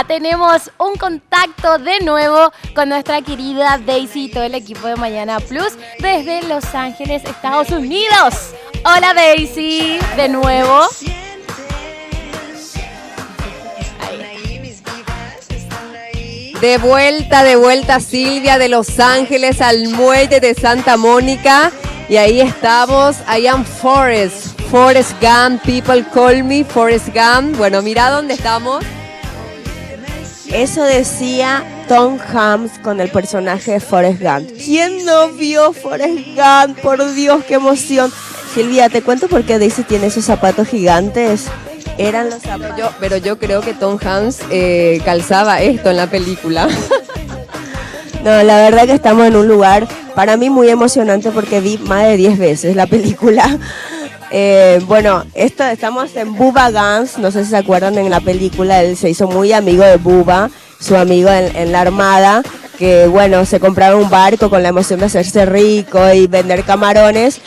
ya tenemos un contacto de nuevo con nuestra querida Daisy y todo el equipo de Mañana Plus desde Los Ángeles, Estados Unidos. Hola Daisy, de nuevo. De vuelta Silvia de Los Ángeles al muelle de Santa Mónica. Y ahí estamos, I am Forrest Gump, people call me Forrest Gump. Bueno, mira dónde estamos. Eso decía Tom Hanks con el personaje de Forrest Gump. ¿Quién no vio Forrest Gump? Por Dios, qué emoción. Silvia, ¿te cuento por qué Daisy tiene esos zapatos gigantes? Eran los zapatos. Pero yo creo que Tom Hanks calzaba esto en la película. No, la verdad que estamos en un lugar para mí muy emocionante porque vi más de 10 veces la película. Bueno, estamos en Bubba Gumps, no sé si se acuerdan en la película, él se hizo muy amigo de Bubba, su amigo en la armada, que bueno, se compraba un barco con la emoción de hacerse rico y vender camarones.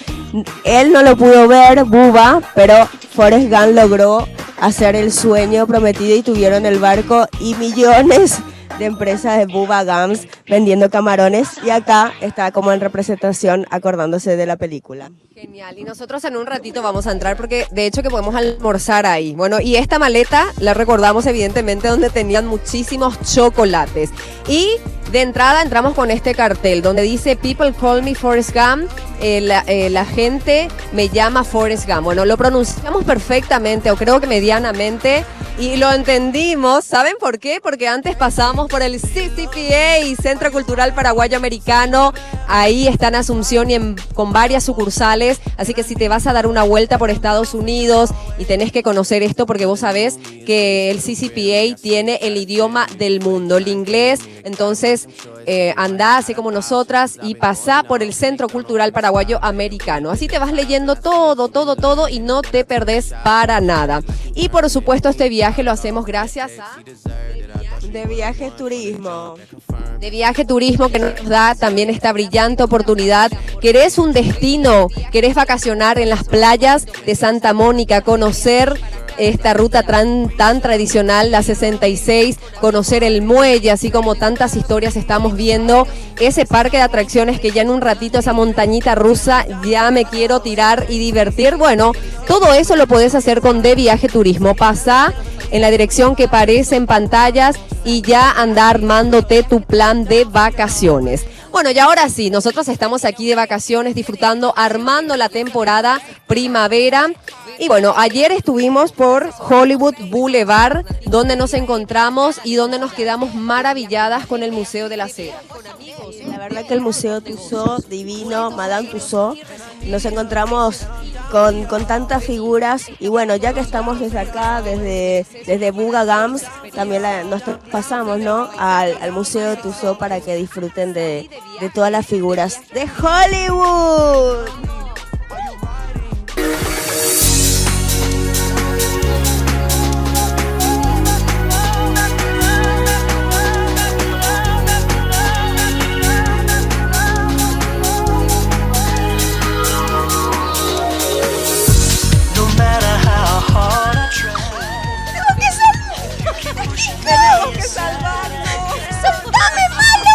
Él no lo pudo ver, Bubba, pero Forrest Gump logró hacer el sueño prometido y tuvieron el barco y millones de empresas de Bubba Gumps vendiendo camarones, y acá está como en representación acordándose de la película. Genial, y nosotros en un ratito vamos a entrar porque de hecho que podemos almorzar ahí. Bueno, y esta maleta la recordamos evidentemente donde tenían muchísimos chocolates. Y de entrada entramos con este cartel donde dice People call me Forrest Gump, la gente me llama Forrest Gump. Bueno, lo pronunciamos perfectamente, o creo que medianamente, y lo entendimos. ¿Saben por qué? Porque antes pasamos por el CCPA, Centro Cultural Paraguayo Americano. Ahí está en Asunción y con varias sucursales. Así que si te vas a dar una vuelta por Estados Unidos y tenés que conocer esto, porque vos sabés que el CCPA tiene el idioma del mundo, el inglés. Entonces, andá así como nosotras y pasá por el Centro Cultural Paraguayo Americano. Así te vas leyendo todo y no te perdés para nada. Y por supuesto este viaje lo hacemos gracias a... De Viaje Turismo. De Viaje Turismo, que nos da también esta brillante oportunidad. ¿Querés un destino? ¿Querés vacacionar en las playas de Santa Mónica? Conocer esta ruta tan tradicional, la 66, conocer el muelle, así como tantas historias estamos viendo, ese parque de atracciones que ya en un ratito, esa montañita rusa, ya me quiero tirar y divertir. Bueno, todo eso lo podés hacer con De Viaje Turismo. Pasá en la dirección que aparece en pantallas y ya anda armándote tu plan de vacaciones. Bueno, y ahora sí, nosotros estamos aquí de vacaciones disfrutando, armando la temporada primavera. Y bueno, ayer estuvimos por Hollywood Boulevard, donde nos encontramos y donde nos quedamos maravilladas con el Museo de la Cera. La verdad que el Museo Tussauds, divino, Madame Tussauds, nos encontramos con tantas figuras, y bueno, ya que estamos desde acá, desde Bubba Gumps, también nos pasamos, ¿no?, al Museo Tussauds para que disfruten de todas las figuras de Hollywood. ¡Tenemos que salvarlo! ¡Soltame, malo!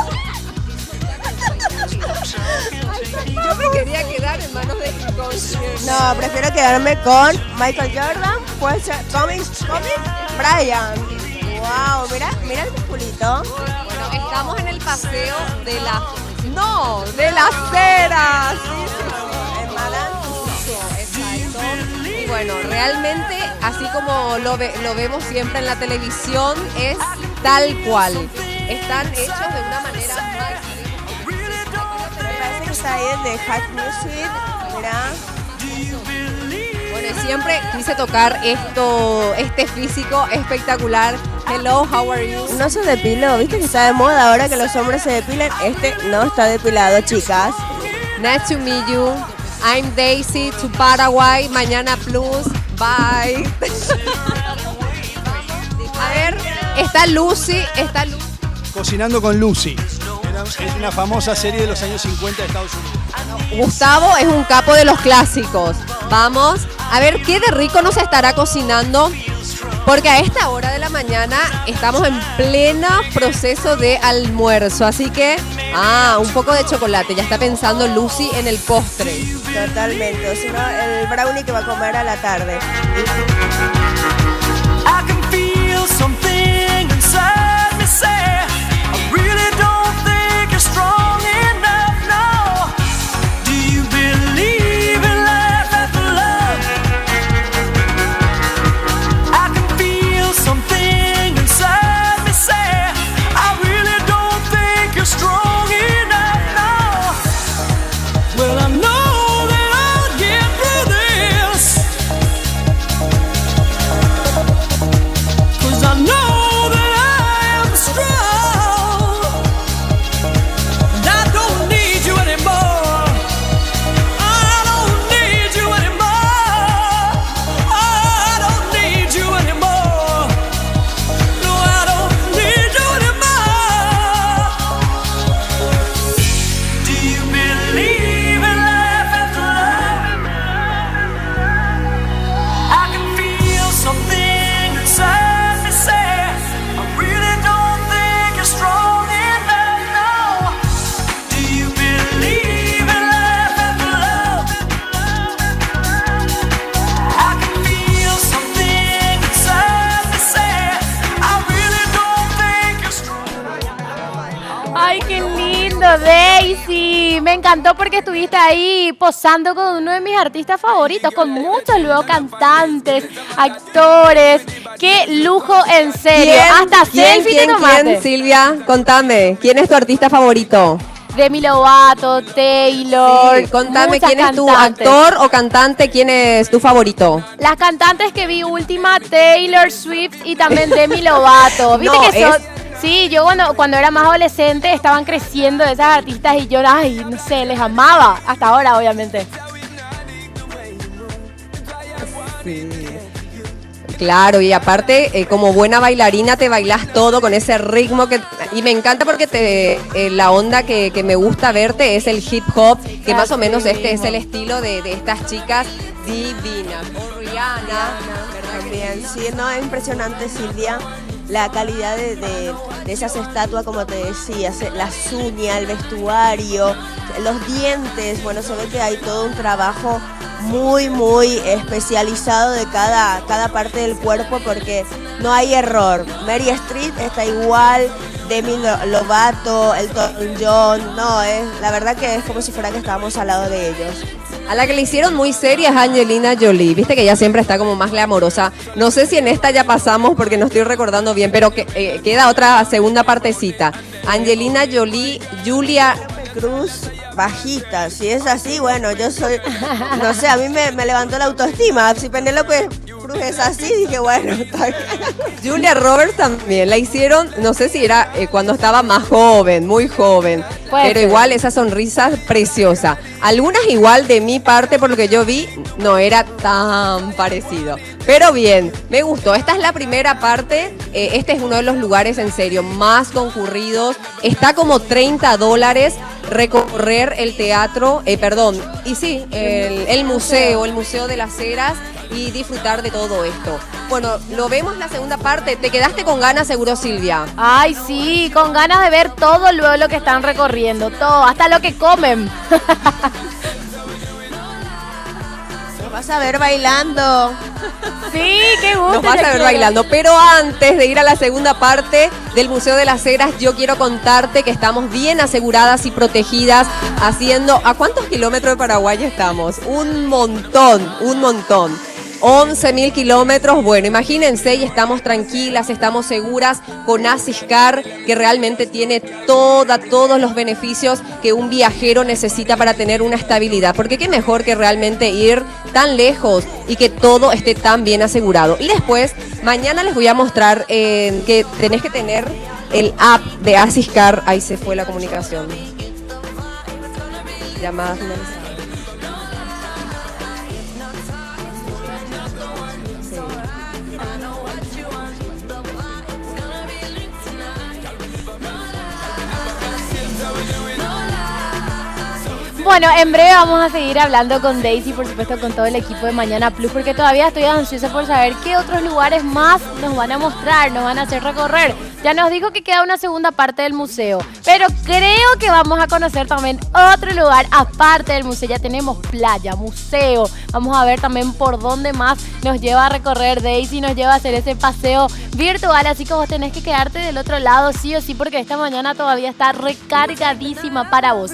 Yo me quería quedar en manos de No, prefiero quedarme con Michael Jordan, puede ser Kobe Bryant. Wow, mira el musculito. Bueno, estamos en el paseo de la... ¡No! ¡De la Cera! Sí. En Madame Tussauds. Exacto. Y bueno, realmente, así como lo vemos siempre en la televisión, es tal cual. Están hechos de una manera más... Me parece que está ahí el de Hot Music. Mira. Bueno, y siempre quise tocar este físico espectacular. Hello, how are you? No se depiló, viste que está de moda ahora que los hombres se depilen. Este no está depilado, chicas. Nice to meet you. I'm Daisy to Paraguay. Mañana Plus. Bye. A ver, está Lucy. Cocinando con Lucy. Es una famosa serie de los años 50 de Estados Unidos. Gustavo es un capo de los clásicos. Vamos a ver qué de rico nos estará cocinando. Porque a esta hora de la mañana estamos en pleno proceso de almuerzo, así que, un poco de chocolate. Ya está pensando Lucy en el postre. Totalmente, o si no, el brownie que va a comer a la tarde. I can feel something inside me say, I really don't think you're strong enough, no. Do you believe in life after love? I can feel something inside me say, I really don't think you're strong enough, no. Well, I know that I'll get through this, 'cause I know that I am strong, and I don't need you anymore. I don't need you anymore. I don't need you anymore. No, I don't need you anymore. Do you believe in life after love? I can feel something inside me say, I really don't think you're strong enough, no. Do you believe in life after love? I can feel something inside me say, I really don't think you're strong. Ay, qué lindo, Daisy. Me encantó porque estuviste ahí posando con uno de mis artistas favoritos, con muchos luego cantantes, actores. Qué lujo, en serio. Hasta selfie te tomaste. ¿Quién, Silvia? Contame, ¿quién es tu artista favorito? Demi Lovato, Taylor. Sí, contame, muchas ¿quién es tu cantantes. actor o cantante? ¿Quién es tu favorito? Las cantantes que vi última, Taylor Swift y también Demi Lovato. ¿Viste No, que son? Sí, yo cuando era más adolescente estaban creciendo esas artistas y yo, ay, no sé, les amaba. Hasta ahora, obviamente. Claro, y aparte, como buena bailarina te bailas todo con ese ritmo y me encanta porque la onda que me gusta verte es el hip hop, que más o menos este es el estilo de estas chicas divinas. O Rihanna, ¿verdad? También, sí, no, es impresionante, Silvia, la calidad de esas estatuas, como te decía, las uñas, el vestuario, los dientes. Bueno, se ve que hay todo un trabajo muy, muy especializado de cada parte del cuerpo, porque no hay error. Mary Streep está igual, Demi Lovato, Elton John, no, la verdad que es como si fuera que estábamos al lado de ellos. A la que le hicieron muy seria es Angelina Jolie. Viste que ella siempre está como más glamorosa. No sé si en esta ya pasamos porque no estoy recordando bien, pero queda otra segunda partecita. Angelina Jolie, Julia Cruz, bajita. Si es así, bueno, yo soy, no sé, a mí me levantó la autoestima. Si Penélope Cruz es así, dije, bueno, está bien. Julia Roberts también la hicieron, no sé si era cuando estaba más joven, muy joven, pero igual esa sonrisa preciosa. Algunas igual de mi parte, por lo que yo vi, no era tan parecido. Pero bien, me gustó. Esta es la primera parte. Este es uno de los lugares, en serio, más concurridos. Está como $30 recorrer el teatro, y sí, el museo de las Heras y disfrutar de todo esto. Bueno, lo vemos la segunda parte. ¿Te quedaste con ganas, seguro, Silvia? Ay, sí, con ganas de ver todo luego lo que están recorriendo, todo, hasta lo que comen. Nos vas a ver bailando. Sí, qué gusto. Nos vas a ver bailando. Pero antes de ir a la segunda parte del Museo de las Heras, yo quiero contarte que estamos bien aseguradas y protegidas haciendo... ¿A cuántos kilómetros de Paraguay estamos? Un montón. 11.000 kilómetros, bueno, imagínense, y estamos tranquilas, estamos seguras con Asiscar, que realmente tiene todos los beneficios que un viajero necesita para tener una estabilidad, porque qué mejor que realmente ir tan lejos y que todo esté tan bien asegurado. Y después, mañana les voy a mostrar que tenés que tener el app de Asiscar. Ahí se fue la comunicación. Llamada finalizada. Bueno, en breve vamos a seguir hablando con Daisy, por supuesto con todo el equipo de Mañana Plus, porque todavía estoy ansiosa por saber qué otros lugares más nos van a mostrar, nos van a hacer recorrer. Ya nos dijo que queda una segunda parte del museo, pero creo que vamos a conocer también otro lugar aparte del museo. Ya tenemos playa, museo, vamos a ver también por dónde más nos lleva a recorrer Daisy, nos lleva a hacer ese paseo virtual, así que vos tenés que quedarte del otro lado sí o sí, porque esta mañana todavía está recargadísima para vos.